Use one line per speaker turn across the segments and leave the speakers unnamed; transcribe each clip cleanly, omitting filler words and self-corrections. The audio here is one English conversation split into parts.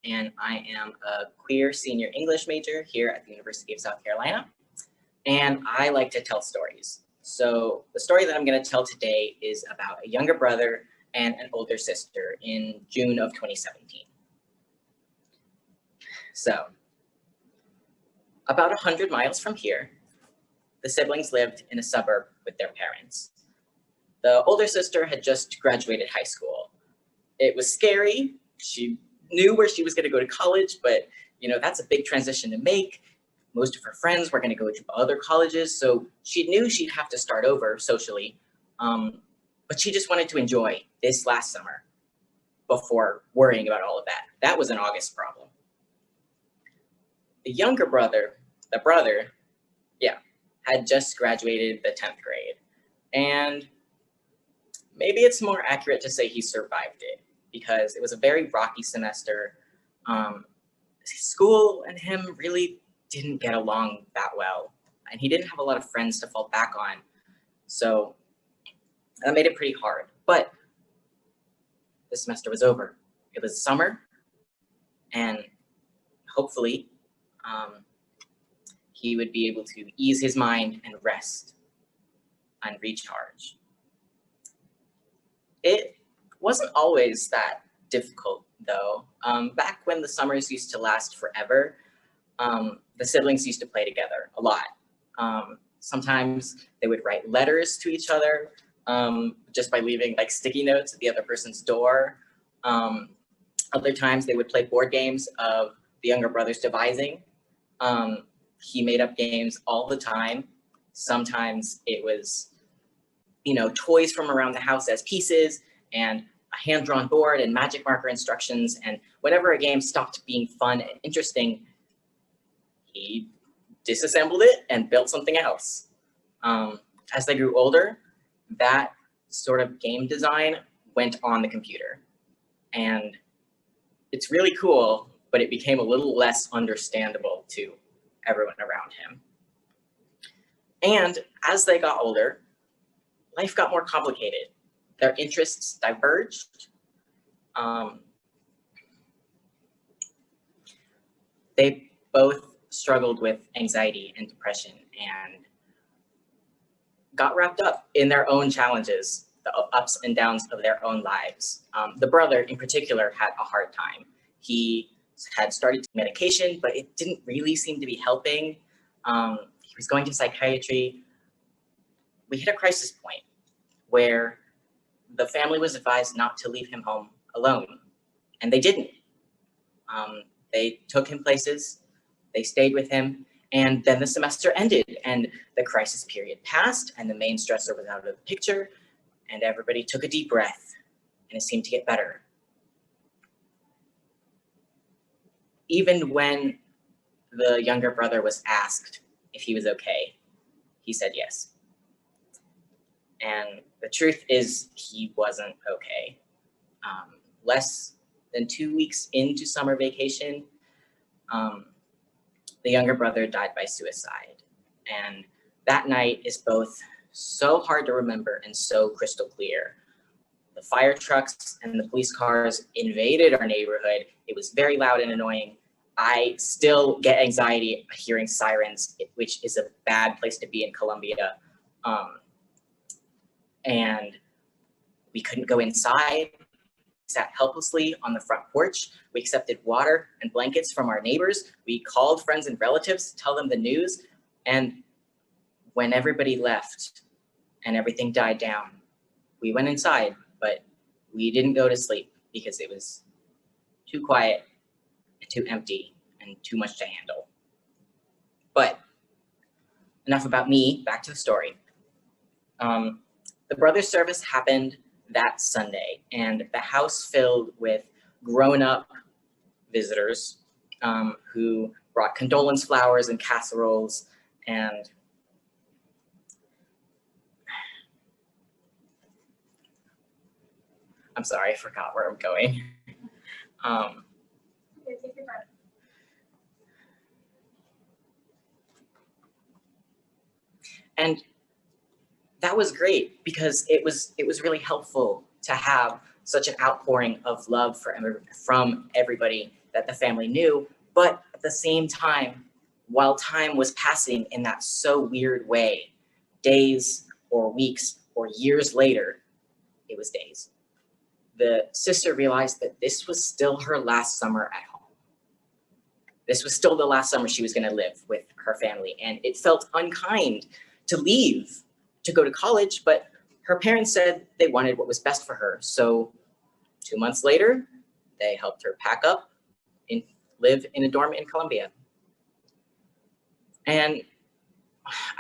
and I am a queer senior English major here at the University of South Carolina, and I like to tell stories. So the story that I'm going to tell today is about a younger brother and an older sister in June of 2017. So, about 100 miles from here, the siblings lived in a suburb with their parents. The older sister had just graduated high school. It was scary. She knew where she was going to go to college, but that's a big transition to make. Most of her friends were going to go to other colleges, so she knew she'd have to start over socially. But she just wanted to enjoy this last summer before worrying about all of that. That was an August problem. The younger brother, had just graduated the 10th grade. And maybe it's more accurate to say he survived it because it was a very rocky semester. School and him really didn't get along that well, and he didn't have a lot of friends to fall back on. So that made it pretty hard. But the semester was over. It was summer, and hopefully he would be able to ease his mind and rest and recharge. It wasn't always that difficult, though. Back when the summers used to last forever, the siblings used to play together a lot. Sometimes they would write letters to each other just by leaving sticky notes at the other person's door. Other times they would play board games of the younger brother's devising. He made up games all the time. Sometimes it was, toys from around the house as pieces and a hand-drawn board and magic marker instructions. And whenever a game stopped being fun and interesting, he disassembled it and built something else. As they grew older, that sort of game design went on the computer. And it's really cool, but it became a little less understandable to everyone around him. And as they got older, life got more complicated. Their interests diverged. They both struggled with anxiety and depression and got wrapped up in their own challenges, the ups and downs of their own lives. The brother in particular had a hard time. He had started medication, but it didn't really seem to be helping. He was going to psychiatry. We hit a crisis point where the family was advised not to leave him home alone, and they didn't. They took him places, they stayed with him, and then the semester ended, and the crisis period passed, and the main stressor was out of the picture, and everybody took a deep breath, and it seemed to get better. Even when the younger brother was asked if he was okay, he said yes. And the truth is, he wasn't okay. Less than 2 weeks into summer vacation, the younger brother died by suicide. And that night is both so hard to remember and so crystal clear. The fire trucks and the police cars invaded our neighborhood. It was very loud and annoying. I still get anxiety hearing sirens, which is a bad place to be in Columbia. And we couldn't go inside. We sat helplessly on the front porch. We accepted water and blankets from our neighbors. We called friends and relatives to tell them the news. And when everybody left and everything died down, we went inside, but we didn't go to sleep because it was too quiet, too empty, and too much to handle. But enough about me, back to the story. The brother's service happened that Sunday, and the house filled with grown-up visitors who brought condolence flowers and casseroles, and I'm sorry, I forgot where I'm going.
Okay, take your breath.
And that was great because it was really helpful to have such an outpouring of love from everybody that the family knew, but at the same time, while time was passing in that so weird way, days or weeks or years later, it was days, the sister realized that this was still her last summer at home. This was still the last summer she was going to live with her family, and it felt unkind to leave to go to college, but her parents said they wanted what was best for her. So 2 months later, they helped her pack up and live in a dorm in Columbia. And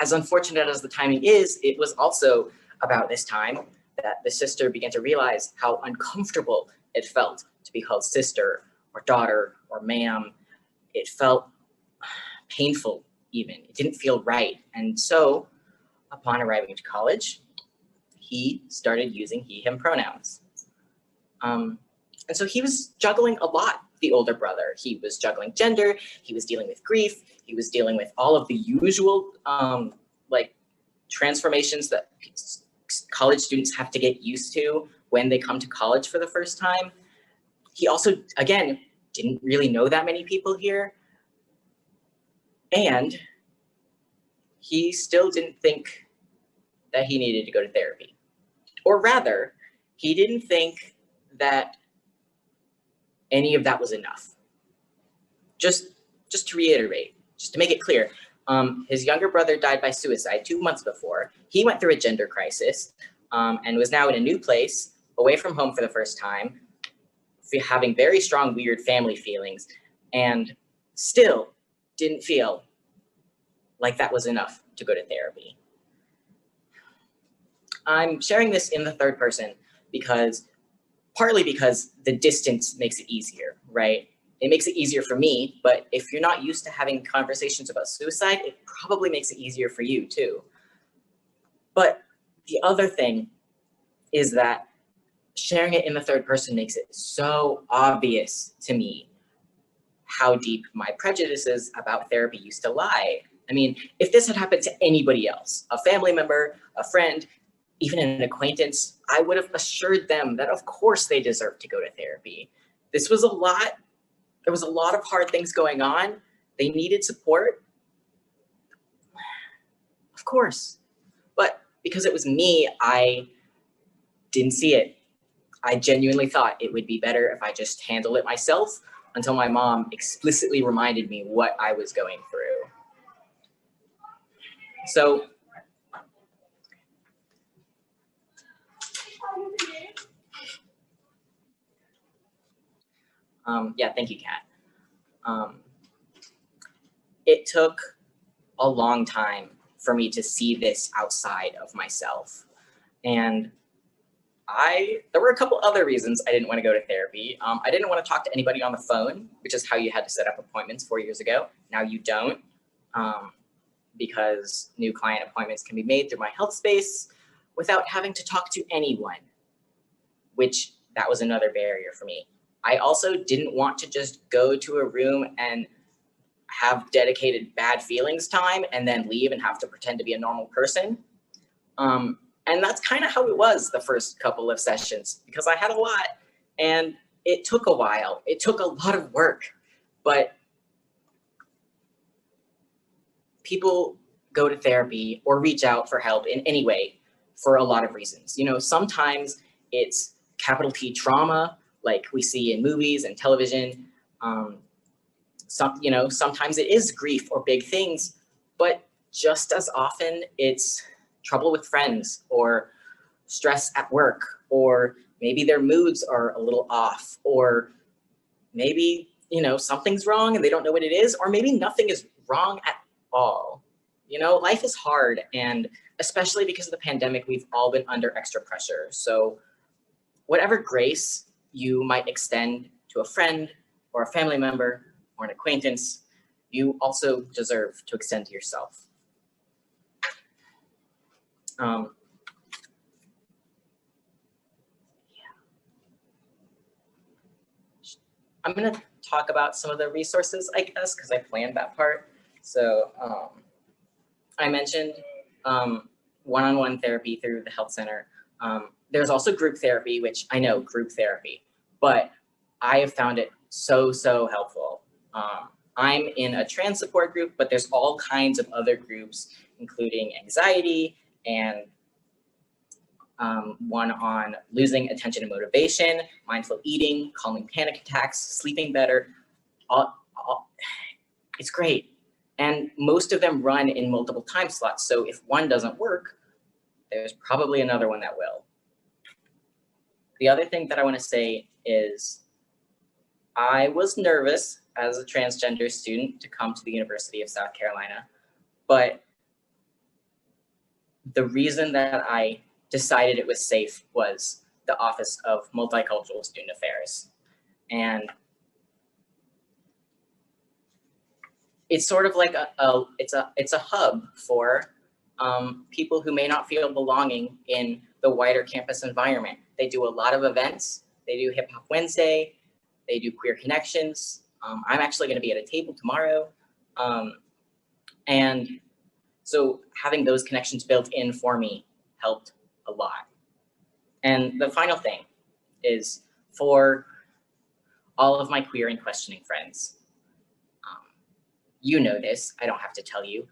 as unfortunate as the timing is, it was also about this time that the sister began to realize how uncomfortable it felt to be called sister or daughter or ma'am. It felt painful even. It didn't feel right. And so upon arriving to college, he started using he, him pronouns. And so he was juggling a lot, the older brother. He was juggling gender, he was dealing with grief, he was dealing with all of the usual like transformations that college students have to get used to when they come to college for the first time. He also, again, didn't really know that many people here. And he still didn't think that he needed to go to therapy. Or rather, he didn't think that any of that was enough. Just to reiterate, just to make it clear, his younger brother died by suicide 2 months before. He went through a gender crisis and was now in a new place, away from home for the first time, having very strong, weird family feelings, and still didn't feel like that was enough to go to therapy. I'm sharing this in the third person partly because the distance makes it easier, right? It makes it easier for me, but if you're not used to having conversations about suicide, it probably makes it easier for you too. But the other thing is that sharing it in the third person makes it so obvious to me how deep my prejudices about therapy used to lie. I mean, if this had happened to anybody else, a family member, a friend, even an acquaintance, I would have assured them that of course they deserve to go to therapy. This was a lot. There was a lot of hard things going on. They needed support. Of course. But because it was me, I didn't see it. I genuinely thought it would be better if I just handled it myself until my mom explicitly reminded me what I was going through. So, yeah, thank you, Kat. It took a long time for me to see this outside of myself. And there were a couple other reasons I didn't want to go to therapy. I didn't want to talk to anybody on the phone, which is how you had to set up appointments 4 years ago. Now you don't, because new client appointments can be made through my health space without having to talk to anyone, which that was another barrier for me. I also didn't want to just go to a room and have dedicated bad feelings time and then leave and have to pretend to be a normal person. And that's kind of how it was the first couple of sessions, because I had a lot and it took a while. It took a lot of work, but people go to therapy or reach out for help in any way for a lot of reasons. You know, sometimes it's capital T trauma, like we see in movies and television. Sometimes it is grief or big things, but just as often it's trouble with friends or stress at work, or maybe their moods are a little off, or maybe, something's wrong and they don't know what it is, or maybe nothing is wrong at all. Life is hard, and especially because of the pandemic, we've all been under extra pressure. So whatever grace you might extend to a friend or a family member or an acquaintance, you also deserve to extend to yourself. I'm going to talk about some of the resources, I guess, because I planned that part. So I mentioned one-on-one therapy through the health center. There's also group therapy, which I know, group therapy, but I have found it so helpful. I'm in a trans support group, but there's all kinds of other groups, including anxiety and one on losing attention and motivation, mindful eating, calming panic attacks, sleeping better. It's great. And most of them run in multiple time slots. So if one doesn't work, there's probably another one that will. The other thing that I want to say is I was nervous as a transgender student to come to the University of South Carolina, but the reason that I decided it was safe was the Office of Multicultural Student Affairs. And it's sort of like it's a hub for people who may not feel belonging in the wider campus environment. They do a lot of events. They do Hip Hop Wednesday. They do Queer Connections. I'm actually going to be at a table tomorrow. And so having those connections built in for me helped a lot. And the final thing is for all of my queer and questioning friends. You know this, I don't have to tell you.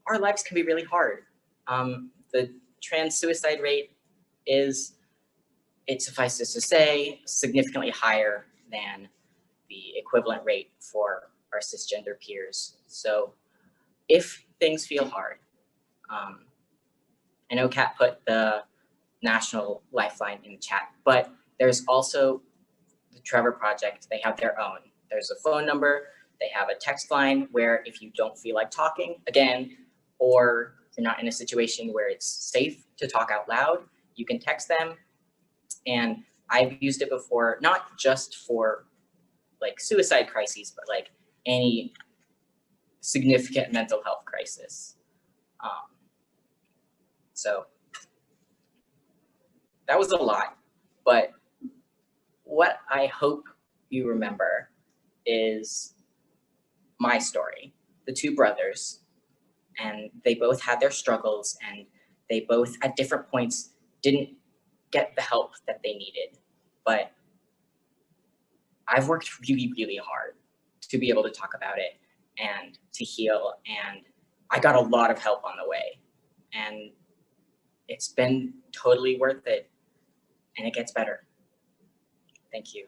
Our lives can be really hard. The trans suicide rate is, it suffices to say, significantly higher than the equivalent rate for our cisgender peers. So if things feel hard, I know Kat put the National Lifeline in the chat, but there's also the Trevor Project. They have their own. There's a phone number. They have a text line where if you don't feel like talking again, or you're not in a situation where it's safe to talk out loud, you can text them. And I've used it before, not just for like suicide crises, but like any significant mental health crisis. So that was a lot, but what I hope you remember is my story, the two brothers, and they both had their struggles, and they both at different points didn't get the help that they needed. But I've worked really, really hard to be able to talk about it and to heal, and I got a lot of help on the way, and it's been totally worth it, and it gets better. Thank you.